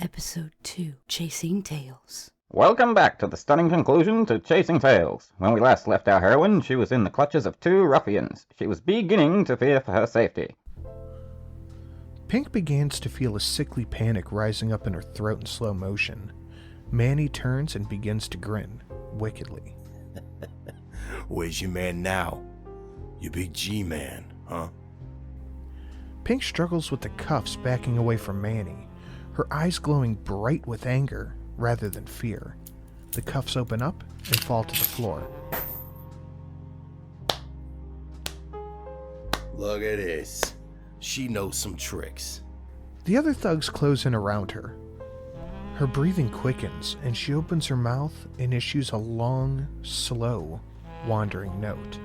Episode 2, Chasing Tales. Welcome back to the stunning conclusion to Chasing Tales. When we last left our heroine, she was in the clutches of two ruffians. She was beginning to fear for her safety. Pink begins to feel a sickly panic rising up in her throat in slow motion. Manny turns and begins to grin, wickedly. Where's your man now? Your big G-man, huh? Pink struggles with the cuffs, backing away from Manny, her eyes glowing bright with anger rather than fear. The cuffs open up and fall to the floor. Look at this. She knows some tricks. The other thugs close in around her. Her breathing quickens, and she opens her mouth and issues a long, slow, wandering note.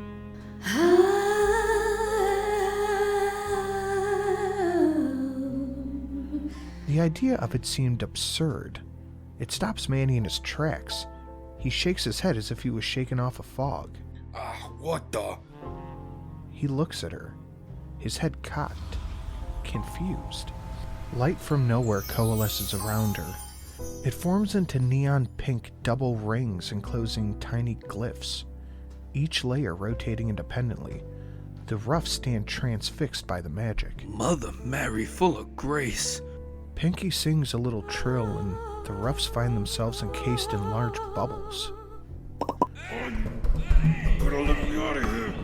The idea of it seemed absurd. It stops Manny in his tracks. He shakes his head as if he was shaken off a fog. What the? He looks at her, his head cocked, confused. Light from nowhere coalesces around her. It forms into neon pink double rings enclosing tiny glyphs, each layer rotating independently. The roughs stand transfixed by the magic. Mother Mary, full of grace. Pinky sings a little trill, and the roughs find themselves encased in large bubbles. Better let me out of here.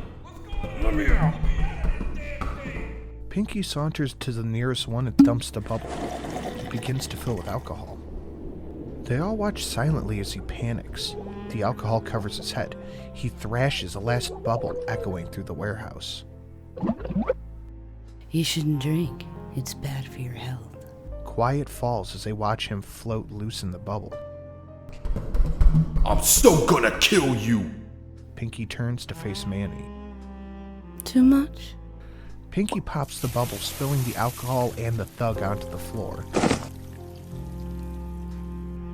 Let me out. Pinky saunters to the nearest one and dumps the bubble. It begins to fill with alcohol. They all watch silently as he panics. The alcohol covers his head. He thrashes the last bubble echoing through the warehouse. You shouldn't drink. It's bad for your health. Quiet falls as they watch him float loose in the bubble. I'm still gonna kill you. Pinky turns to face Manny. Too much? Pinky pops the bubble, spilling the alcohol and the thug onto the floor.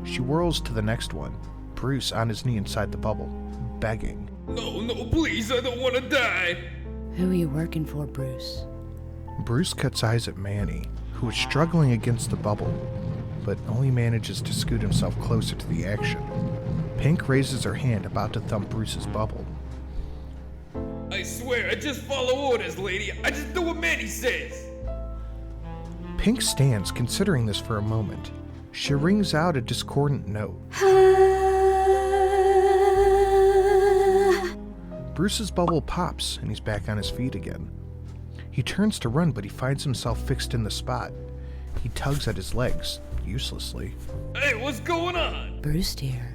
She whirls to the next one, Bruce on his knee inside the bubble, begging. No, please, I don't want to die. Who are you working for, Bruce? Bruce cuts eyes at Manny, who is struggling against the bubble, but only manages to scoot himself closer to the action. Pink raises her hand, about to thump Bruce's bubble. I swear, I just follow orders, lady. I just do what Manny says. Pink stands, considering this for a moment. She rings out a discordant note. Bruce's bubble pops, and he's back on his feet again. He turns to run, but he finds himself fixed in the spot. He tugs at his legs, uselessly. Hey, what's going on? Bruce, dear.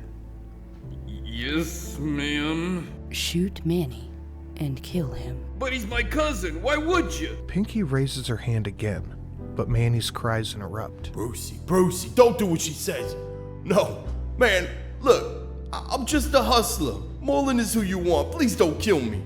Yes, ma'am. Shoot Manny and kill him. But he's my cousin. Why would you? Pinky raises her hand again, but Manny's cries interrupt. Brucey, don't do what she says. No, man, look, I'm just a hustler. Marlon is who you want. Please don't kill me.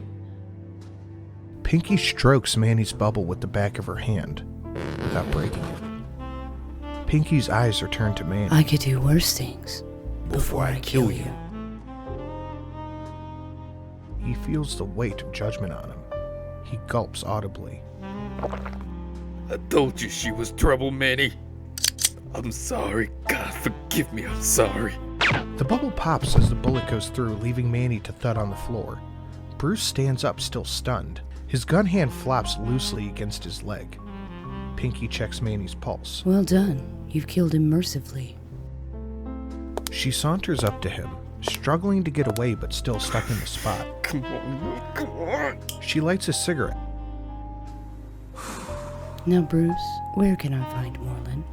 Pinky strokes Manny's bubble with the back of her hand, without breaking it. Pinky's eyes are turned to Manny. I could do worse things before I kill you. He feels the weight of judgment on him. He gulps audibly. I told you she was trouble, Manny. I'm sorry. God, forgive me. I'm sorry. The bubble pops as the bullet goes through, leaving Manny to thud on the floor. Bruce stands up, still stunned. His gun hand flops loosely against his leg. Pinky checks Manny's pulse. Well done. You've killed him mercifully. She saunters up to him, struggling to get away but still stuck in the spot. Come on. She lights a cigarette. Now, Bruce, where can I find Marlon?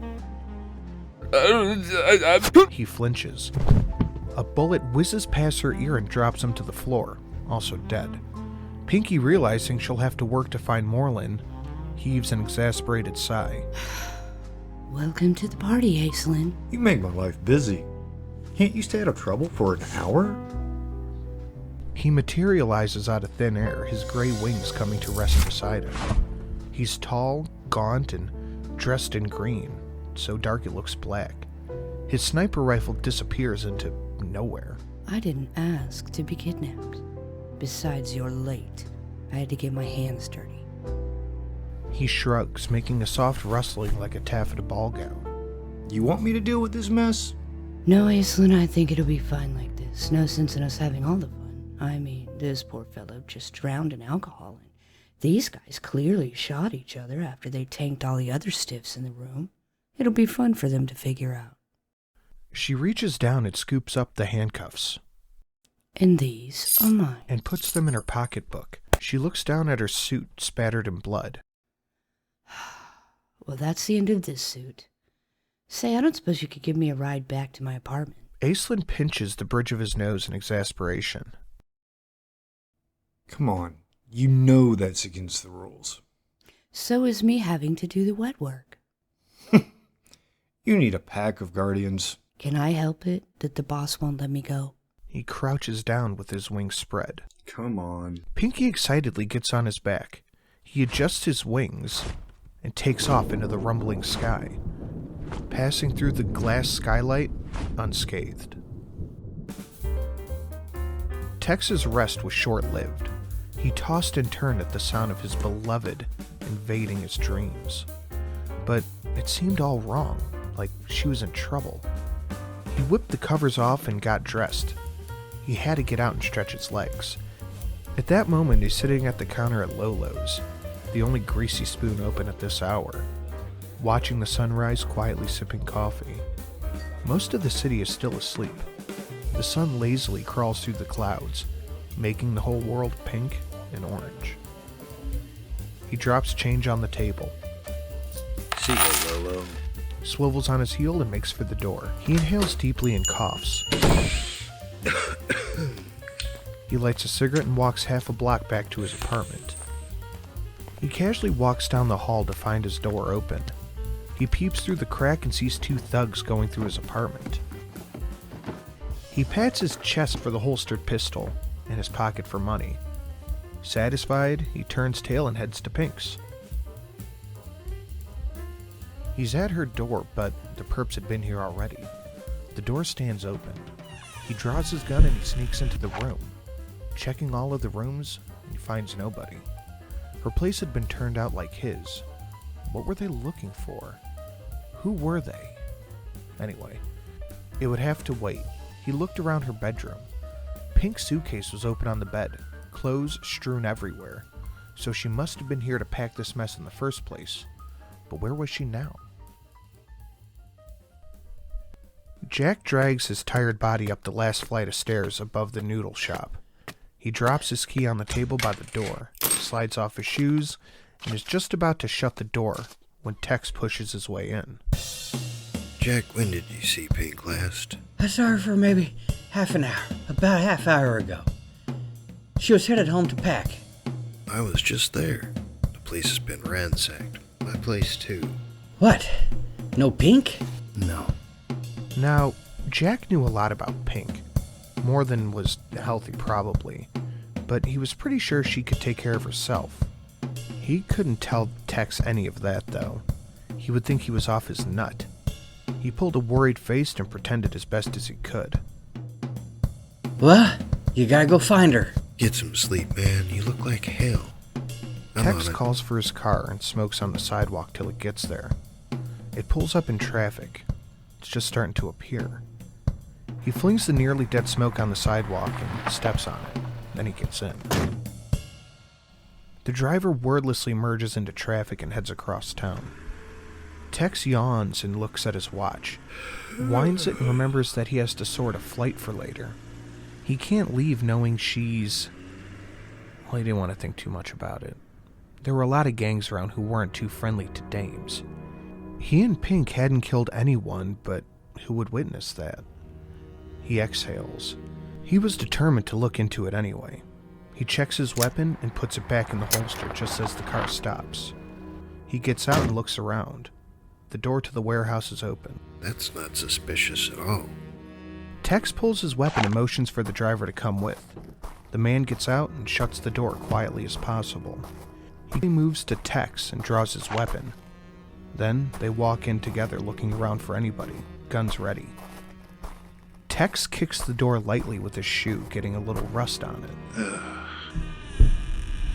He flinches. A bullet whizzes past her ear and drops him to the floor, also dead. Pinky, realizing she'll have to work to find Marlon, heaves an exasperated sigh. Welcome to the party, Aislinn. You make my life busy. Can't you stay out of trouble for an hour? He materializes out of thin air, his gray wings coming to rest beside him. He's tall, gaunt, and dressed in green, so dark it looks black. His sniper rifle disappears into nowhere. I didn't ask to be kidnapped. Besides, you're late. I had to get my hands dirty. He shrugs, making a soft rustling like a taffeta ball gown. You want me to deal with this mess? No, Aislinn, I think it'll be fine like this. No sense in us having all the fun. I mean, this poor fellow just drowned in alcohol, and these guys clearly shot each other after they tanked all the other stiffs in the room. It'll be fun for them to figure out. She reaches down and scoops up the handcuffs. And these are mine. And puts them in her pocketbook. She looks down at her suit spattered in blood. Well, that's the end of this suit. Say, I don't suppose you could give me a ride back to my apartment. Aislinn pinches the bridge of his nose in exasperation. Come on. You know that's against the rules. So is me having to do the wet work. You need a pack of guardians. Can I help it that the boss won't let me go? He crouches down with his wings spread. Come on. Pinky excitedly gets on his back. He adjusts his wings and takes off into the rumbling sky, passing through the glass skylight unscathed. Tex's rest was short-lived. He tossed and turned at the sound of his beloved invading his dreams. But it seemed all wrong, like she was in trouble. He whipped the covers off and got dressed. He had to get out and stretch his legs. At that moment, he's sitting at the counter at Lolo's, the only greasy spoon open at this hour, watching the sunrise, quietly sipping coffee. Most of the city is still asleep. The sun lazily crawls through the clouds, making the whole world pink and orange. He drops change on the table, See you, Lolo. swivels on his heel, and makes for the door. He inhales deeply and coughs. He lights a cigarette and walks half a block back to his apartment. He casually walks down the hall to find his door open. He peeps through the crack and sees two thugs going through his apartment. He pats his chest for the holstered pistol and his pocket for money. Satisfied, he turns tail and heads to Pink's. He's at her door, but the perps had been here already. The door stands open. He draws his gun and he sneaks into the room. Checking all of the rooms, he finds nobody. Her place had been turned out like his. What were they looking for? Who were they? Anyway, it would have to wait. He looked around her bedroom. Pink's suitcase was open on the bed, clothes strewn everywhere, so she must have been here to pack this mess in the first place. But where was she now? Jack drags his tired body up the last flight of stairs above the noodle shop. He drops his key on the table by the door, slides off his shoes, and is just about to shut the door when Tex pushes his way in. Jack, when did you see Pink last? I saw her for maybe half an hour, about a half hour ago. She was headed home to pack. I was just there. The place has been ransacked. My place, too. What? No Pink? No. Now, Jack knew a lot about Pink. More than was healthy, probably. But he was pretty sure she could take care of herself. He couldn't tell Tex any of that, though. He would think he was off his nut. He pulled a worried face and pretended as best as he could. Well, you gotta go find her. Get some sleep, man. You look like hell. Tex calls for his car and smokes on the sidewalk till it gets there. It pulls up in traffic. It's just starting to appear. He flings the nearly dead smoke on the sidewalk and steps on it. Then he gets in. The driver wordlessly merges into traffic and heads across town. Tex yawns and looks at his watch, winds it and remembers that he has to sort a flight for later. He can't leave knowing she's... Well, he didn't want to think too much about it. There were a lot of gangs around who weren't too friendly to dames. He and Pink hadn't killed anyone, but who would witness that? He exhales. He was determined to look into it anyway. He checks his weapon and puts it back in the holster just as the car stops. He gets out and looks around. The door to the warehouse is open. That's not suspicious at all. Tex pulls his weapon and motions for the driver to come with. The man gets out and shuts the door quietly as possible. He moves to Tex and draws his weapon. Then they walk in together looking around for anybody, guns ready. Tex kicks the door lightly with his shoe, getting a little rust on it.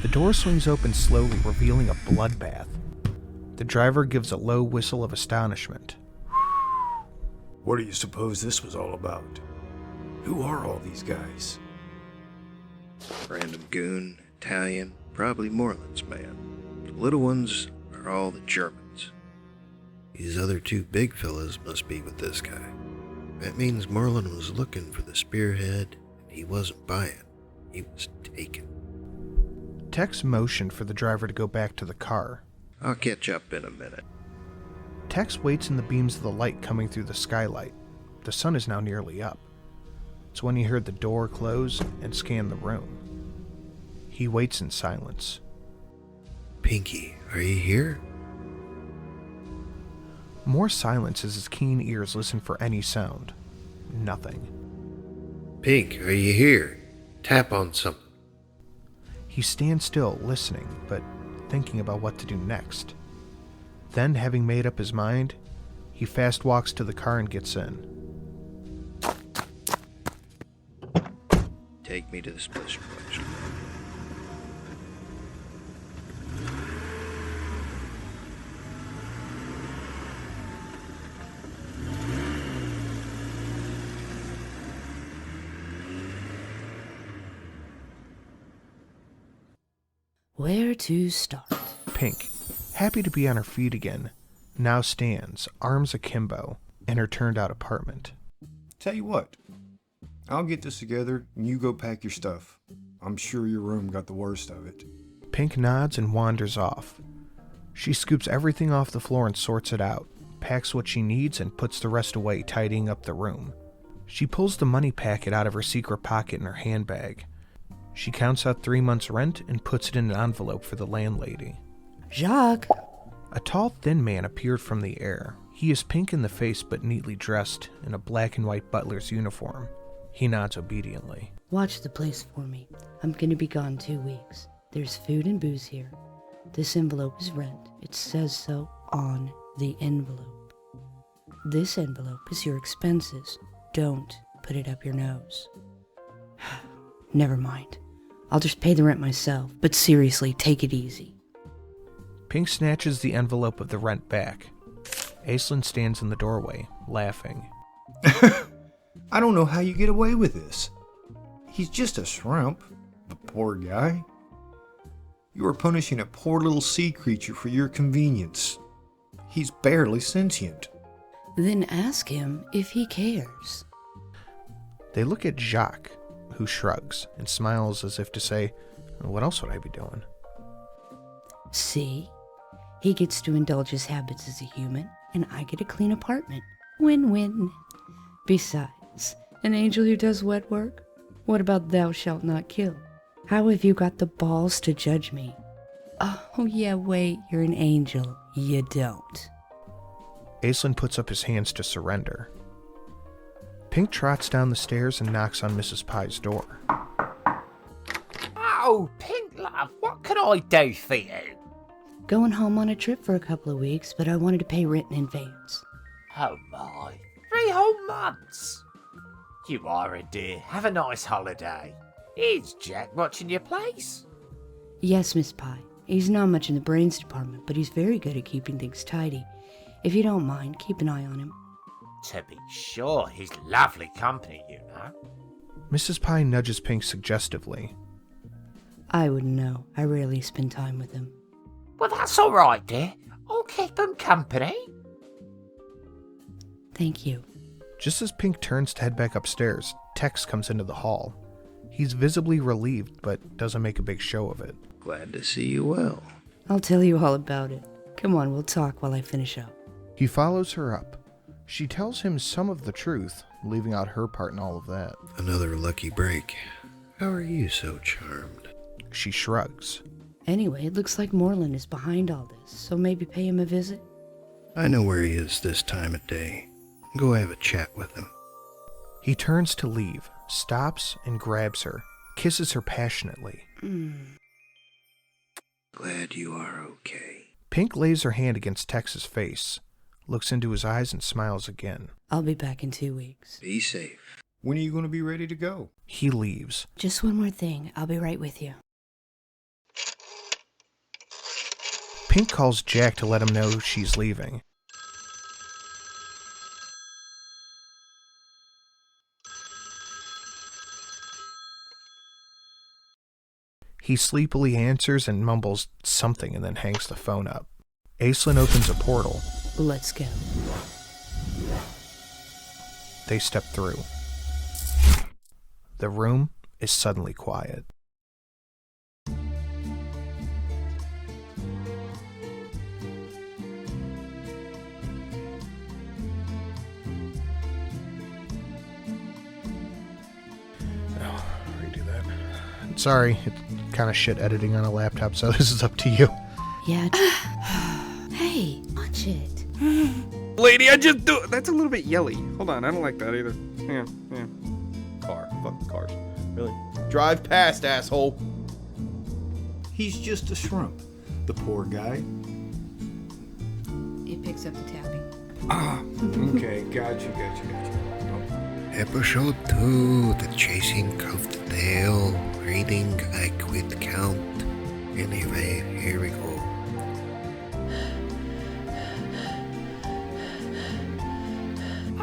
The door swings open slowly, revealing a bloodbath. The driver gives a low whistle of astonishment. What do you suppose this was all about? Who are all these guys? Random goon, Italian, probably Moreland's man. The little ones are all the Germans. These other two big fellas must be with this guy. That means Moreland was looking for the spearhead, and he wasn't buying. He was taken. Tex motioned for the driver to go back to the car. I'll catch up in a minute. Tex waits in the beams of the light coming through the skylight. The sun is now nearly up. It's when he heard the door close and scan the room. He waits in silence. Pinky, are you here? More silence as his keen ears listen for any sound. Nothing. Pink, are you here? Tap on something. He stands still, listening, but thinking about what to do next. Then, having made up his mind, he fast walks to the car and gets in. Take me to the splish splash. Where to start? Pink, happy to be on her feet again, now stands, arms akimbo, in her turned-out apartment. Tell you what, I'll get this together and you go pack your stuff. I'm sure your room got the worst of it. Pink nods and wanders off. She scoops everything off the floor and sorts it out, packs what she needs and puts the rest away, tidying up the room. She pulls the money packet out of her secret pocket in her handbag. She counts out 3 months' rent and puts it in an envelope for the landlady. Jacques! A tall, thin man appeared from the air. He is pink in the face but neatly dressed in a black and white butler's uniform. He nods obediently. Watch the place for me. I'm gonna be gone 2 weeks. There's food and booze here. This envelope is rent. It says so on the envelope. This envelope is your expenses. Don't put it up your nose. Never mind. I'll just pay the rent myself, but seriously, take it easy. Pink snatches the envelope of the rent back. Aislinn stands in the doorway, laughing. I don't know how you get away with this. He's just a shrimp, the poor guy. You are punishing a poor little sea creature for your convenience. He's barely sentient. Then ask him if he cares. They look at Jacques, who shrugs and smiles as if to say, what else would I be doing? See? He gets to indulge his habits as a human, and I get a clean apartment. Win-win. Besides, an angel who does wet work? What about thou shalt not kill? How have you got the balls to judge me? Oh yeah, wait, you're an angel. You don't. Aislinn puts up his hands to surrender. Pink trots down the stairs and knocks on Mrs. Pye's door. Oh, Pink love, what can I do for you? Going home on a trip for a couple of weeks, but I wanted to pay rent in advance. Oh my, 3 whole months. You are a dear. Have a nice holiday. Is Jack watching your place? Yes, Miss Pye. He's not much in the brains department, but he's very good at keeping things tidy. If you don't mind, keep an eye on him. To be sure, he's lovely company, you know. Mrs. Pye nudges Pink suggestively. I wouldn't know. I rarely spend time with him. Well, that's all right, dear. I'll keep him company. Thank you. Just as Pink turns to head back upstairs, Tex comes into the hall. He's visibly relieved, but doesn't make a big show of it. Glad to see you well. I'll tell you all about it. Come on, we'll talk while I finish up. He follows her up. She tells him some of the truth, leaving out her part in all of that. Another lucky break. How are you so charmed? She shrugs. Anyway, it looks like Moreland is behind all this, so maybe pay him a visit? I know where he is this time of day. Go have a chat with him. He turns to leave, stops and grabs her, kisses her passionately. Glad you are okay. Pink lays her hand against Tex's face, looks into his eyes and smiles again. I'll be back in 2 weeks. Be safe. When are you going to be ready to go? He leaves. Just one more thing. I'll be right with you. Pink calls Jack to let him know she's leaving. He sleepily answers and mumbles something and then hangs the phone up. Aislinn opens a portal. Let's go. They step through. The room is suddenly quiet. Redo that. Sorry, it's kind of shit editing on a laptop, so this is up to you. Yeah. Hey, watch it. Lady, I just do. That's a little bit yelly. Hold on, I don't like that either. Yeah. Car. Fucking cars. Really? Drive past, asshole. He's just a shrimp. The poor guy. It picks up the tapping. Okay, gotcha. Episode 2, the chasing of the tail. Reading, I quit count. Anyway, here we go.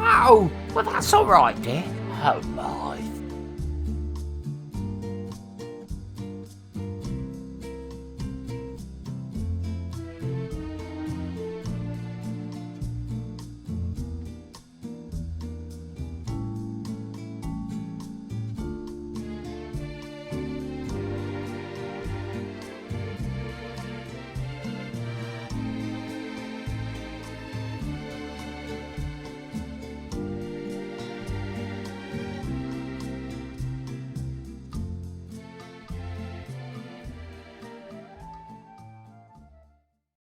Oh, well, that's all right, dear. Oh, my